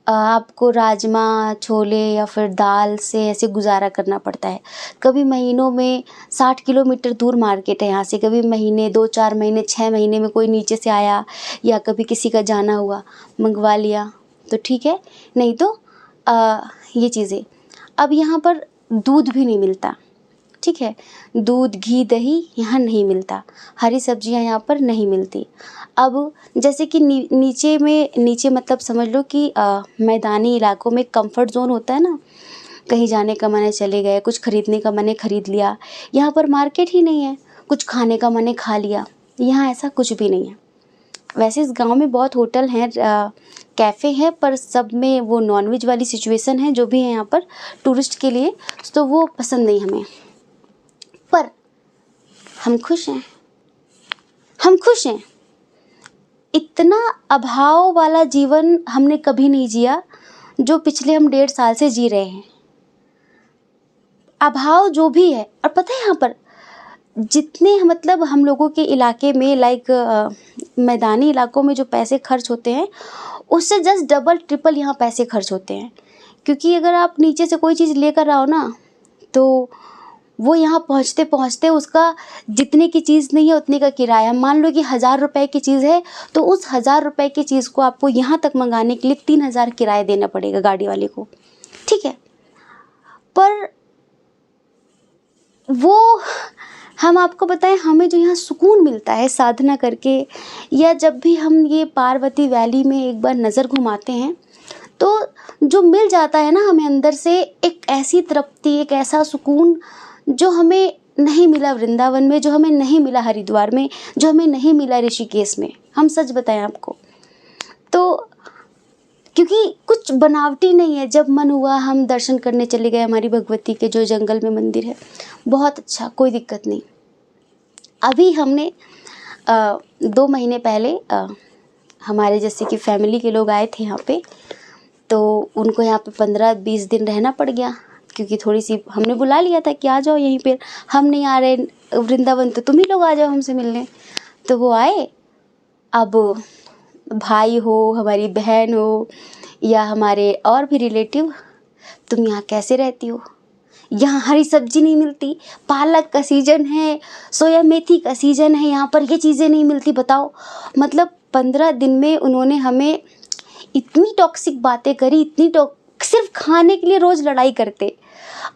आपको राजमा, छोले या फिर दाल से ऐसे गुज़ारा करना पड़ता है। कभी महीनों में 60 किलोमीटर दूर मार्केट है यहाँ से, कभी महीने 2-4 महीने 6 महीने में कोई नीचे से आया या कभी किसी का जाना हुआ, मंगवा लिया तो ठीक है, नहीं तो ये चीज़ें। अब यहाँ पर दूध भी नहीं मिलता, ठीक है, दूध, घी, दही यहाँ नहीं मिलता, हरी सब्जियाँ यहाँ पर नहीं मिलती। अब जैसे कि नीचे मतलब समझ लो कि मैदानी इलाकों में कंफर्ट जोन होता है ना, कहीं जाने का मन है चले गए, कुछ खरीदने का मन है खरीद लिया। यहाँ पर मार्केट ही नहीं है, कुछ खाने का मन है खा लिया, यहाँ ऐसा कुछ भी नहीं है। वैसे इस गांव में बहुत होटल हैं, कैफ़े हैं, पर सब में वो नॉनवेज वाली सिचुएशन है जो भी है यहाँ पर टूरिस्ट के लिए, तो वो पसंद नहीं हमें। पर हम खुश हैं, हम खुश हैं। इतना अभाव वाला जीवन हमने कभी नहीं जिया जो पिछले हम 1.5 साल से जी रहे हैं। अभाव जो भी है, और पता है यहाँ पर जितने मतलब हम लोगों के इलाके में मैदानी इलाकों में जो पैसे खर्च होते हैं उससे जस्ट डबल ट्रिपल यहाँ पैसे खर्च होते हैं। क्योंकि अगर आप नीचे से कोई चीज़ लेकर आओ ना, तो वो यहाँ पहुँचते पहुँचते उसका जितने की चीज़ नहीं है उतने का किराया। मान लो कि 1000 रुपये की चीज़ है, तो उस 1000 रुपये की चीज़ को आपको यहाँ तक मंगाने के लिए 3000 किराया देना पड़ेगा गाड़ी वाले को, ठीक है। पर वो हम आपको बताएं, हमें जो यहाँ सुकून मिलता है साधना करके, या जब भी हम ये पार्वती वैली में एक बार नज़र घुमाते हैं, तो जो मिल जाता है ना हमें अंदर से, एक ऐसी तृप्ति, एक ऐसा सुकून जो हमें नहीं मिला वृंदावन में, जो हमें नहीं मिला हरिद्वार में, जो हमें नहीं मिला ऋषिकेश में। हम सच बताएं आपको, तो क्योंकि कुछ बनावटी नहीं है। जब मन हुआ हम दर्शन करने चले गए हमारी भगवती के जो जंगल में मंदिर है, बहुत अच्छा, कोई दिक्कत नहीं। अभी हमने 2 महीने पहले हमारे जैसे कि फैमिली के लोग आए थे यहाँ पे, तो उनको यहाँ पे 15-20 दिन रहना पड़ गया, क्योंकि थोड़ी सी हमने बुला लिया था कि आ जाओ यहीं पे, हम नहीं आ रहे वृंदावन तो तुम ही लोग आ जाओ हमसे मिलने। तो वो आए। अब भाई हो, हमारी बहन हो, या हमारे और भी रिलेटिव, तुम यहाँ कैसे रहती हो, यहाँ हरी सब्जी नहीं मिलती, पालक का सीजन है, सोया मेथी का सीजन है, यहाँ पर ये चीज़ें नहीं मिलती, बताओ। मतलब 15 दिन में उन्होंने हमें इतनी टॉक्सिक बातें करी, सिर्फ खाने के लिए रोज़ लड़ाई करते।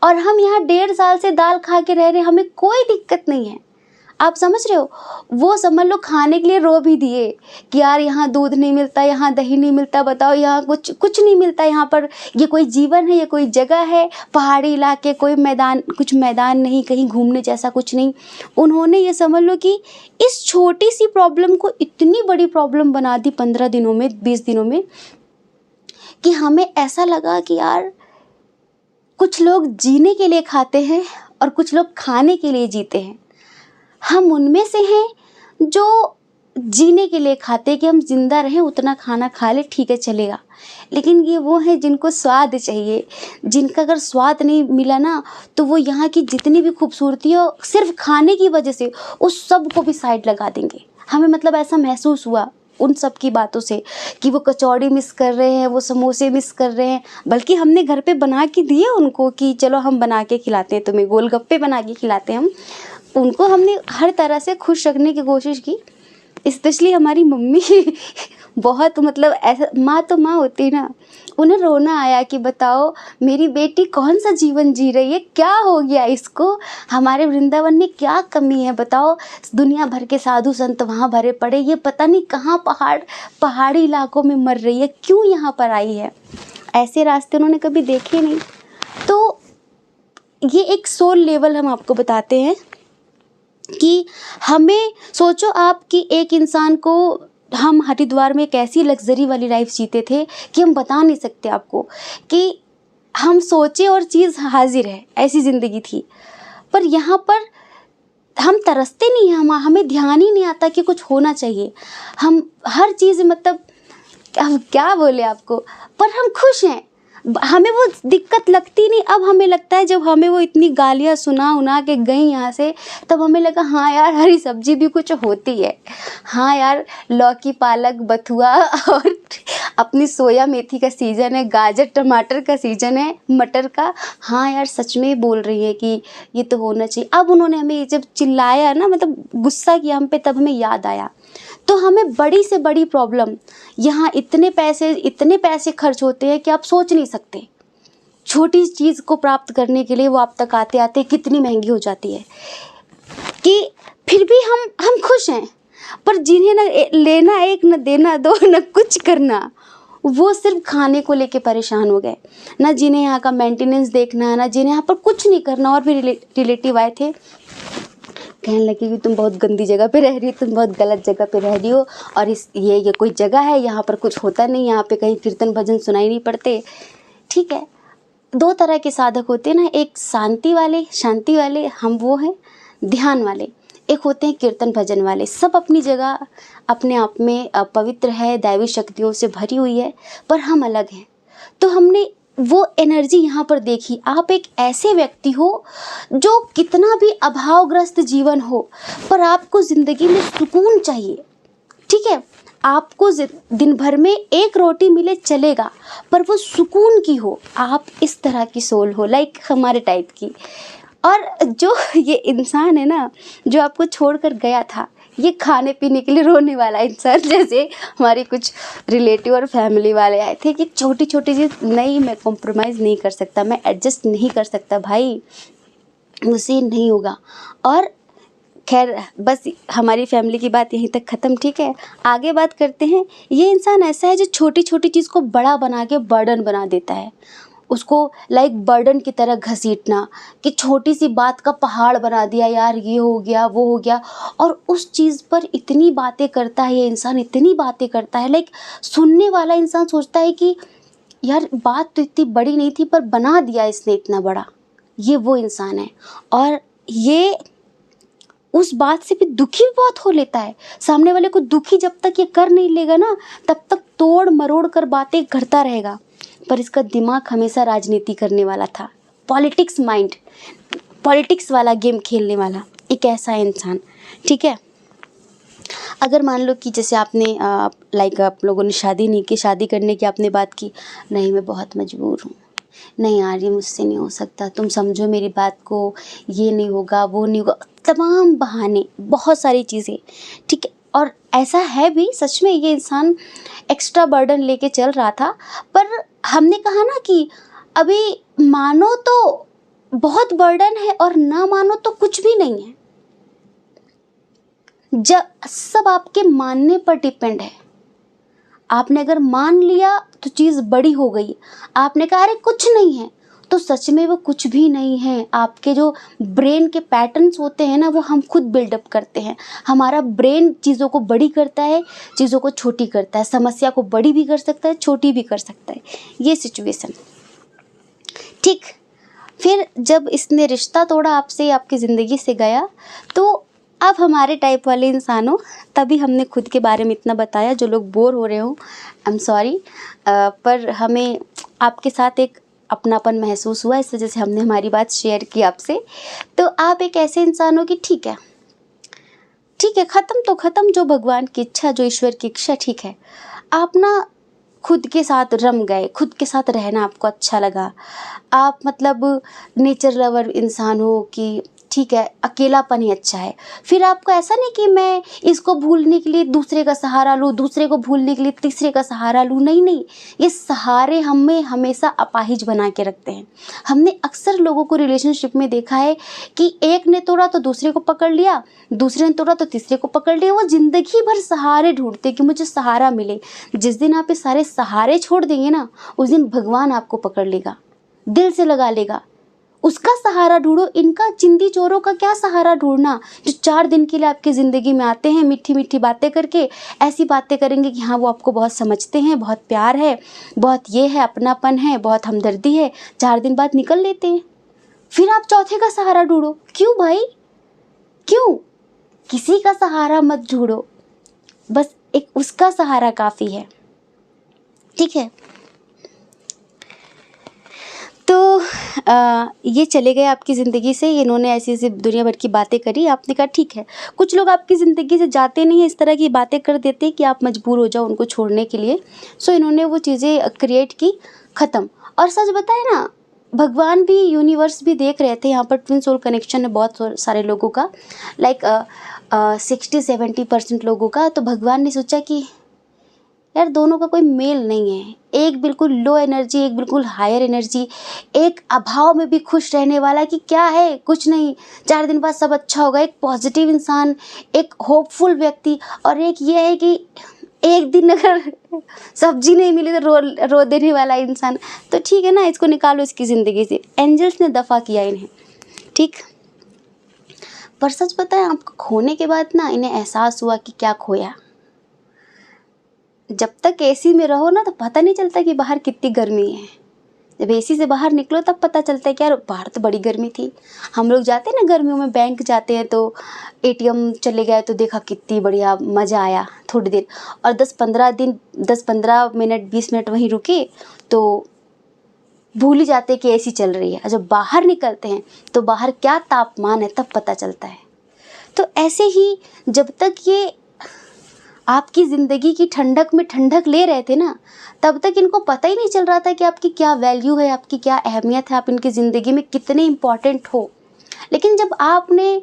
और हम यहाँ 1.5 साल से दाल खा के रह रहे, हमें कोई दिक्कत नहीं है। आप समझ रहे हो, वो समझ लो खाने के लिए रो भी दिए कि यार यहाँ दूध नहीं मिलता, यहाँ दही नहीं मिलता, बताओ यहाँ कुछ नहीं मिलता, यहाँ पर ये कोई जीवन है, ये कोई जगह है, पहाड़ी इलाके, कोई मैदान, कुछ मैदान नहीं, कहीं घूमने जैसा कुछ नहीं। उन्होंने ये समझ लो कि इस छोटी सी प्रॉब्लम को इतनी बड़ी प्रॉब्लम बना दी 15 दिनों में, 20 दिनों में, कि हमें ऐसा लगा कि यार कुछ लोग जीने के लिए खाते हैं और कुछ लोग खाने के लिए जीते हैं। हम उनमें से हैं जो जीने के लिए खाते हैं कि हम जिंदा रहें, उतना खाना खा ले, ठीक है चलेगा। लेकिन ये वो हैं जिनको स्वाद चाहिए, जिनका अगर स्वाद नहीं मिला ना, तो वो यहाँ की जितनी भी खूबसूरती हो सिर्फ खाने की वजह से उस सब को भी साइड लगा देंगे। हमें मतलब ऐसा महसूस हुआ उन सब की बातों से कि वो कचौड़ी मिस कर रहे हैं, वो समोसे मिस कर रहे हैं। बल्कि हमने घर पे बना के दिए उनको कि चलो हम बना के खिलाते हैं तुम्हें, गोलगप्पे बना के खिलाते हैं हम उनको। हमने हर तरह से खुश रखने की कोशिश की। स्पेशली हमारी मम्मी बहुत मतलब ऐसा, माँ तो माँ होती ना, उन्हें रोना आया कि बताओ मेरी बेटी कौन सा जीवन जी रही है, क्या हो गया इसको, हमारे वृंदावन में क्या कमी है बताओ। दुनिया भर के साधु संत वहाँ भरे पड़े, ये पता नहीं कहाँ पहाड़ी इलाकों में मर रही है, क्यों यहाँ पर आई है। ऐसे रास्ते उन्होंने कभी देखे नहीं। तो ये एक सोल लेवल हम आपको बताते हैं कि हमें सोचो आप कि एक इंसान को, हम हरिद्वार में एक ऐसी लग्जरी वाली लाइफ जीते थे कि हम बता नहीं सकते आपको, कि हम सोचे और चीज़ हाजिर है, ऐसी ज़िंदगी थी। पर यहाँ पर हम तरसते नहीं हैं, हमें ध्यान ही नहीं आता कि कुछ होना चाहिए। हम हर चीज़ मतलब अब क्या बोले आपको, पर हम खुश हैं। हमें वो दिक्कत लगती नहीं, अब हमें लगता है जब हमें वो इतनी गालियाँ सुना उना के गई यहाँ से, तब हमें लगा हाँ यार हरी सब्जी भी कुछ होती है, हाँ यार लौकी पालक बथुआ और अपनी सोया मेथी का सीज़न है, गाजर टमाटर का सीज़न है, मटर का, हाँ यार सच में बोल रही है कि ये तो होना चाहिए। अब उन्होंने हमें जब चिल्लाया ना, मतलब गुस्सा किया हम पे, तब हमें याद आया। तो हमें बड़ी से बड़ी प्रॉब्लम, यहाँ इतने पैसे खर्च होते हैं कि आप सोच नहीं सकते। छोटी चीज़ को प्राप्त करने के लिए वो आप तक आते आते कितनी महंगी हो जाती है, कि फिर भी हम खुश हैं। पर जिन्हें न लेना एक, न देना दो, न कुछ करना, वो सिर्फ खाने को लेके परेशान हो गए। ना जिन्हें यहाँ का मेंटेनेंस देखना, ना जिन्हें यहाँ पर कुछ नहीं करना। और भी रिलेटिव आए थे, कहने लगे कि तुम बहुत गंदी जगह पे रह रही हो, तुम बहुत गलत जगह पे रह रही हो, और ये कोई जगह है, यहाँ पर कुछ होता नहीं, यहाँ पे कहीं कीर्तन भजन सुनाई नहीं पड़ते। ठीक है, दो तरह के साधक होते हैं ना, एक शांति वाले, हम वो हैं ध्यान वाले, एक होते हैं कीर्तन भजन वाले। सब अपनी जगह अपने आप में पवित्र है, दैवी शक्तियों से भरी हुई है, पर हम अलग हैं। तो हमने वो एनर्जी यहाँ पर देखी। आप एक ऐसे व्यक्ति हो जो कितना भी अभावग्रस्त जीवन हो, पर आपको ज़िंदगी में सुकून चाहिए। ठीक है, आपको दिन भर में एक रोटी मिले चलेगा, पर वो सुकून की हो। आप इस तरह की सोल हो, लाइक हमारे टाइप की। और जो ये इंसान है ना, जो आपको छोड़कर गया था, ये खाने पीने के लिए रोने वाला इंसान, जैसे हमारे कुछ रिलेटिव और फैमिली वाले आए थे कि छोटी छोटी चीज़ नहीं, मैं कॉम्प्रोमाइज़ नहीं कर सकता, मैं एडजस्ट नहीं कर सकता भाई, मुझसे नहीं होगा। और खैर बस हमारी फैमिली की बात यहीं तक ख़त्म। ठीक है, आगे बात करते हैं। ये इंसान ऐसा है जो छोटी छोटी चीज़ को बड़ा बना के बर्डन बना देता है, उसको लाइक बर्डन की तरह घसीटना, कि छोटी सी बात का पहाड़ बना दिया, यार ये हो गया वो हो गया। और उस चीज़ पर इतनी बातें करता है ये इंसान, इतनी बातें करता है, लाइक सुनने वाला इंसान सोचता है कि यार बात तो इतनी बड़ी नहीं थी, पर बना दिया इसने इतना बड़ा। ये वो इंसान है, और ये उस बात से भी दुखी बहुत हो लेता है। सामने वाले को दुखी जब तक ये कर नहीं लेगा ना, तब तक तोड़ मरोड़ कर बातें करता रहेगा। पर इसका दिमाग हमेशा राजनीति करने वाला था, पॉलिटिक्स माइंड, पॉलिटिक्स वाला गेम खेलने वाला एक ऐसा इंसान। ठीक है, अगर मान लो कि जैसे आपने लाइक आप लोगों ने शादी नहीं की, शादी करने की आपने बात की, नहीं मैं बहुत मजबूर हूँ, नहीं यार ये मुझसे नहीं हो सकता, तुम समझो मेरी बात को, ये नहीं होगा वो नहीं होगा, तमाम बहाने, बहुत सारी चीज़ें। ठीक है, और ऐसा है भी सच में, ये इंसान एक्स्ट्रा बर्डन लेके चल रहा था। पर हमने कहा ना कि अभी मानो तो बहुत बर्डन है, और ना मानो तो कुछ भी नहीं है। जब सब आपके मानने पर डिपेंड है। आपने अगर मान लिया तो चीज़ बड़ी हो गई, आपने कहा अरे कुछ नहीं है, तो सच में वो कुछ भी नहीं है। आपके जो ब्रेन के पैटर्न्स होते हैं ना, वो हम खुद बिल्डअप करते हैं। हमारा ब्रेन चीज़ों को बड़ी करता है, चीज़ों को छोटी करता है, समस्या को बड़ी भी कर सकता है, छोटी भी कर सकता है, ये सिचुएशन। ठीक, फिर जब इसने रिश्ता तोड़ा आपसे, आपकी ज़िंदगी से गया, तो अब हमारे टाइप वाले इंसानों, तभी हमने खुद के बारे में इतना बताया। जो लोग बोर हो रहे हो, आई एम सॉरी, पर हमें आपके साथ एक अपनापन महसूस हुआ, इस वजह से हमने हमारी बात शेयर की आपसे। तो आप एक ऐसे इंसान हो कि ठीक है, ख़त्म तो ख़त्म, जो भगवान की इच्छा, जो ईश्वर की इच्छा, ठीक है। आप ना खुद के साथ रम गए, खुद के साथ रहना आपको अच्छा लगा। आप मतलब नेचर लवर इंसान हो कि ठीक है, अकेलापन ही अच्छा है। फिर आपको ऐसा नहीं कि मैं इसको भूलने के लिए दूसरे का सहारा लूँ, दूसरे को भूलने के लिए तीसरे का सहारा लूँ, नहीं, ये सहारे हमें हमेशा अपाहिज बना के रखते हैं। हमने अक्सर लोगों को रिलेशनशिप में देखा है कि एक ने तोड़ा तो दूसरे को पकड़ लिया, दूसरे ने तोड़ा तो तीसरे को पकड़ लिया। वो ज़िंदगी भर सहारे ढूंढते कि मुझे सहारा मिले। जिस दिन आप ये सारे सहारे छोड़ देंगे ना, उस दिन भगवान आपको पकड़ लेगा, दिल से लगा लेगा, उसका सहारा ढूंढो। इनका चिंदी चोरों का क्या सहारा ढूंढना, जो 4 दिन के लिए आपकी ज़िंदगी में आते हैं, मीठी मीठी बातें करके, ऐसी बातें करेंगे कि हाँ वो आपको बहुत समझते हैं, बहुत प्यार है, बहुत ये है, अपनापन है, बहुत हमदर्दी है, 4 दिन बाद निकल लेते हैं। फिर आप चौथे का सहारा ढूंढो। क्यों भाई, क्यों? किसी का सहारा मत ढूंढो, बस एक उसका सहारा काफ़ी है। ठीक है, तो ये चले गए आपकी ज़िंदगी से, इन्होंने ऐसी ऐसी दुनिया भर की बातें करी, आपने कहा ठीक है। कुछ लोग आपकी ज़िंदगी से जाते नहीं हैं, इस तरह की बातें कर देते हैं कि आप मजबूर हो जाओ उनको छोड़ने के लिए। सो इन्होंने वो चीज़ें क्रिएट की, ख़त्म। और सच बताए ना, भगवान भी, यूनिवर्स भी देख रहे थे, यहाँ पर ट्विन सोल कनेक्शन है बहुत सारे लोगों का, लाइक 60-70% लोगों का। तो भगवान ने सोचा कि यार दोनों का कोई मेल नहीं है, एक बिल्कुल लो एनर्जी, एक बिल्कुल हायर एनर्जी, एक अभाव में भी खुश रहने वाला कि क्या है, कुछ नहीं, 4 दिन बाद सब अच्छा होगा, एक पॉजिटिव इंसान, एक होपफुल व्यक्ति, और एक ये है कि एक दिन अगर सब्जी नहीं मिली तो रो देने वाला इंसान। तो ठीक है ना, इसको निकालो इसकी ज़िंदगी से। एंजल्स ने दफ़ा किया इन्हें, ठीक। पर सच बताएं, आपको खोने के बाद ना इन्हें एहसास हुआ कि क्या खोया। जब तक एसी में रहो ना तो पता नहीं चलता कि बाहर कितनी गर्मी है। जब एसी से बाहर निकलो तब पता चलता है कि यार बाहर तो बड़ी गर्मी थी। हम लोग जाते हैं ना गर्मियों में, बैंक जाते हैं तो एटीएम चले गए तो देखा कितनी बढ़िया, मज़ा आया थोड़ी देर, और 10-15 मिनट 20 मिनट वहीं रुके तो भूल ही जाते कि एसी चल रही है। और जब बाहर निकलते हैं तो बाहर क्या तापमान है तब पता चलता है। तो ऐसे ही जब तक ये आपकी ज़िंदगी की ठंडक में ठंडक ले रहे थे ना, तब तक इनको पता ही नहीं चल रहा था कि आपकी क्या वैल्यू है, आपकी क्या अहमियत है, आप इनकी ज़िंदगी में कितने इम्पॉर्टेंट हो। लेकिन जब आपने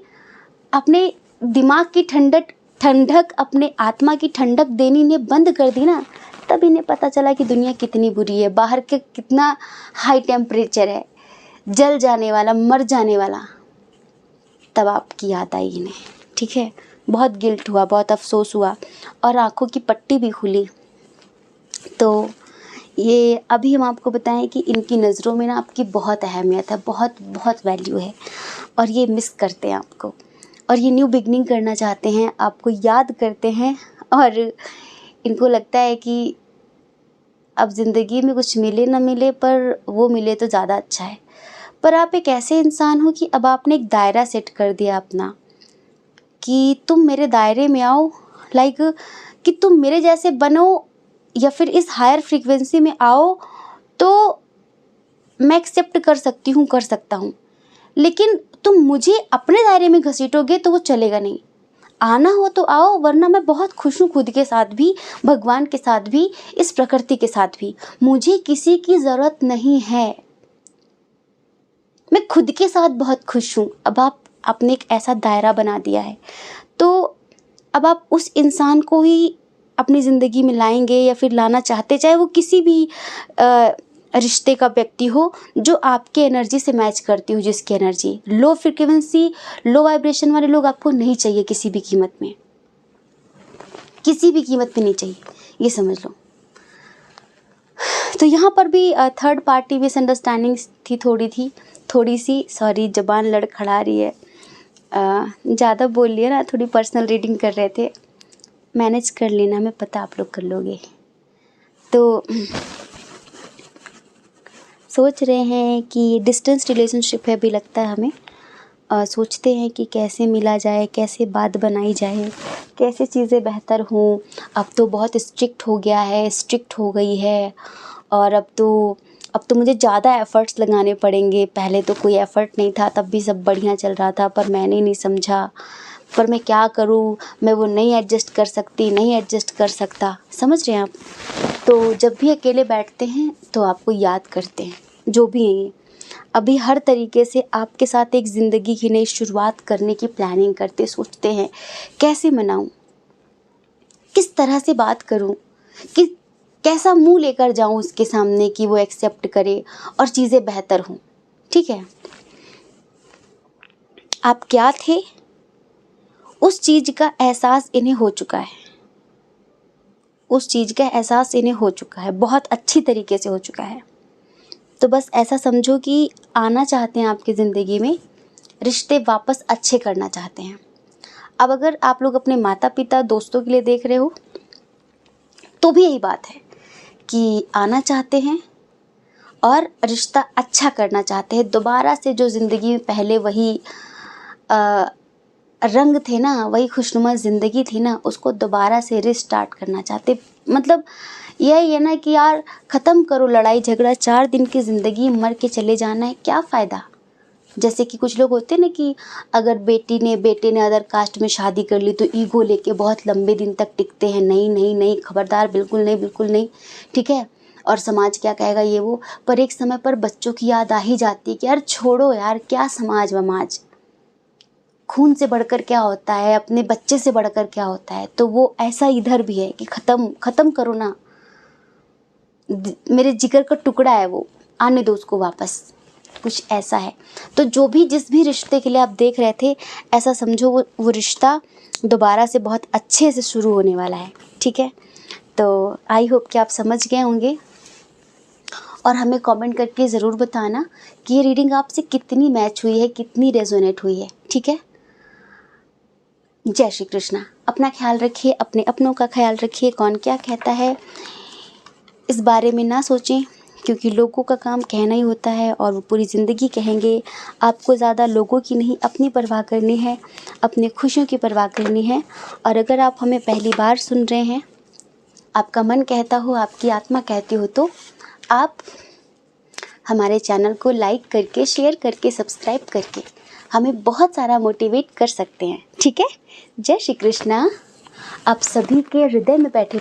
अपने दिमाग की ठंडक, अपने आत्मा की ठंडक देनी इन्हें बंद कर दी ना, तब इन्हें पता चला कि दुनिया कितनी बुरी है, बाहर के कितना हाई टेम्परेचर है, जल जाने वाला, मर जाने वाला। तब आपकी याद आई इन्हें, ठीक है। बहुत गिल्ट हुआ, बहुत अफसोस हुआ, और आँखों की पट्टी भी खुली। तो ये अभी हम आपको बताएं कि इनकी नज़रों में ना आपकी बहुत अहमियत है, बहुत बहुत वैल्यू है, और ये मिस करते हैं आपको, और ये न्यू बिगनिंग करना चाहते हैं, आपको याद करते हैं, और इनको लगता है कि अब ज़िंदगी में कुछ मिले ना मिले, पर वो मिले तो ज़्यादा अच्छा है। पर आप एक ऐसे इंसान हो कि अब आपने एक दायरा सेट कर दिया अपना, कि तुम मेरे दायरे में आओ, लाइक कि तुम मेरे जैसे बनो या फिर इस हायर फ्रीक्वेंसी में आओ तो मैं एक्सेप्ट कर सकती हूँ, कर सकता हूँ। लेकिन तुम मुझे अपने दायरे में घसीटोगे तो वो चलेगा नहीं। आना हो तो आओ, वरना मैं बहुत खुश हूँ खुद के साथ भी, भगवान के साथ भी, इस प्रकृति के साथ भी। मुझे किसी की ज़रूरत नहीं है, मैं खुद के साथ बहुत खुश हूँ। अब आपने एक ऐसा दायरा बना दिया है, तो अब आप उस इंसान को ही अपनी ज़िंदगी में लाएंगे या फिर लाना चाहते, चाहे वो किसी भी रिश्ते का व्यक्ति हो जो आपके एनर्जी से मैच करती हो, जिसकी energy low frequency, low vibration वाले लोग आपको नहीं चाहिए, किसी भी कीमत में, किसी भी कीमत में नहीं चाहिए, ये समझ लो। तो यहाँ पर भी थर्ड पार्टी मिसअंडरस्टैंडिंग थी, थोड़ी सी, सॉरी ज़बान लड़खड़ा रही है, ज़्यादा बोल लिया ना, थोड़ी पर्सनल रीडिंग कर रहे थे, मैनेज कर लेना, हमें पता आप लोग कर लोगे। तो सोच रहे हैं कि डिस्टेंस रिलेशनशिप है, भी लगता है हमें, सोचते हैं कि कैसे मिला जाए, कैसे बात बनाई जाए, कैसे चीज़ें बेहतर हों। अब तो बहुत स्ट्रिक्ट हो गया है, स्ट्रिक्ट हो गई है, और अब तो मुझे ज़्यादा एफ़र्ट्स लगाने पड़ेंगे। पहले तो कोई एफ़र्ट नहीं था, तब भी सब बढ़िया चल रहा था, पर मैंने नहीं समझा। पर मैं क्या करूँ, मैं वो नहीं एडजस्ट कर सकती, नहीं एडजस्ट कर सकता, समझ रहे हैं आप। तो जब भी अकेले बैठते हैं तो आपको याद करते हैं, जो भी हैं ये, अभी हर तरीके से आपके साथ एक ज़िंदगी की नई शुरुआत करने की प्लानिंग करते, सोचते हैं कैसे मनाऊं, किस तरह से बात करूं, कि कैसा मुंह लेकर जाऊं उसके सामने कि वो एक्सेप्ट करे और चीज़ें बेहतर हों, ठीक है। आप क्या थे, उस चीज़ का एहसास इन्हें हो चुका है, उस चीज़ का एहसास इन्हें हो चुका है, बहुत अच्छी तरीके से हो चुका है। तो बस ऐसा समझो कि आना चाहते हैं आपकी ज़िंदगी में, रिश्ते वापस अच्छे करना चाहते हैं। अब अगर आप लोग अपने माता पिता, दोस्तों के लिए देख रहे हो तो भी यही बात है कि आना चाहते हैं और रिश्ता अच्छा करना चाहते हैं, दोबारा से जो ज़िंदगी में पहले वही रंग थे ना, वही खुशनुमा ज़िंदगी थी ना, उसको दोबारा से रिस्टार्ट करना चाहते। मतलब यही है ना कि यार ख़त्म करो लड़ाई झगड़ा, 4 दिन की ज़िंदगी, मर के चले जाना है, क्या फ़ायदा। जैसे कि कुछ लोग होते हैं ना कि अगर बेटे ने अदर कास्ट में शादी कर ली तो ईगो लेके बहुत लंबे दिन तक टिकते हैं, नहीं नहीं नहीं, खबरदार, बिल्कुल नहीं, बिल्कुल नहीं, ठीक है। और समाज क्या कहेगा ये वो, पर एक समय पर बच्चों की याद आ ही जाती है कि यार छोड़ो यार, क्या समाज वमाज, खून से बढ़कर क्या होता है, अपने बच्चे से बढ़कर क्या होता है। तो वो ऐसा इधर भी है कि ख़त्म करो ना, मेरे जिगर का टुकड़ा है वो, आने दो उसको वापस, कुछ ऐसा है। तो जो भी जिस भी रिश्ते के लिए आप देख रहे थे, ऐसा समझो वो रिश्ता दोबारा से बहुत अच्छे से शुरू होने वाला है, ठीक है। तो आई होप कि आप समझ गए होंगे, और हमें कमेंट करके ज़रूर बताना कि ये रीडिंग आपसे कितनी मैच हुई है, कितनी रेजोनेट हुई है, ठीक है। जय श्री कृष्णा। अपना ख्याल रखिए, अपने अपनों का ख्याल रखिए। कौन क्या कहता है इस बारे में ना सोचें, क्योंकि लोगों का काम कहना ही होता है और वो पूरी ज़िंदगी कहेंगे। आपको ज़्यादा लोगों की नहीं, अपनी परवाह करनी है, अपने खुशियों की परवाह करनी है। और अगर आप हमें पहली बार सुन रहे हैं, आपका मन कहता हो, आपकी आत्मा कहती हो, तो आप हमारे चैनल को लाइक करके, शेयर करके, सब्सक्राइब करके हमें बहुत सारा मोटिवेट कर सकते हैं, ठीक है। जय श्री कृष्णा। आप सभी के हृदय में बैठे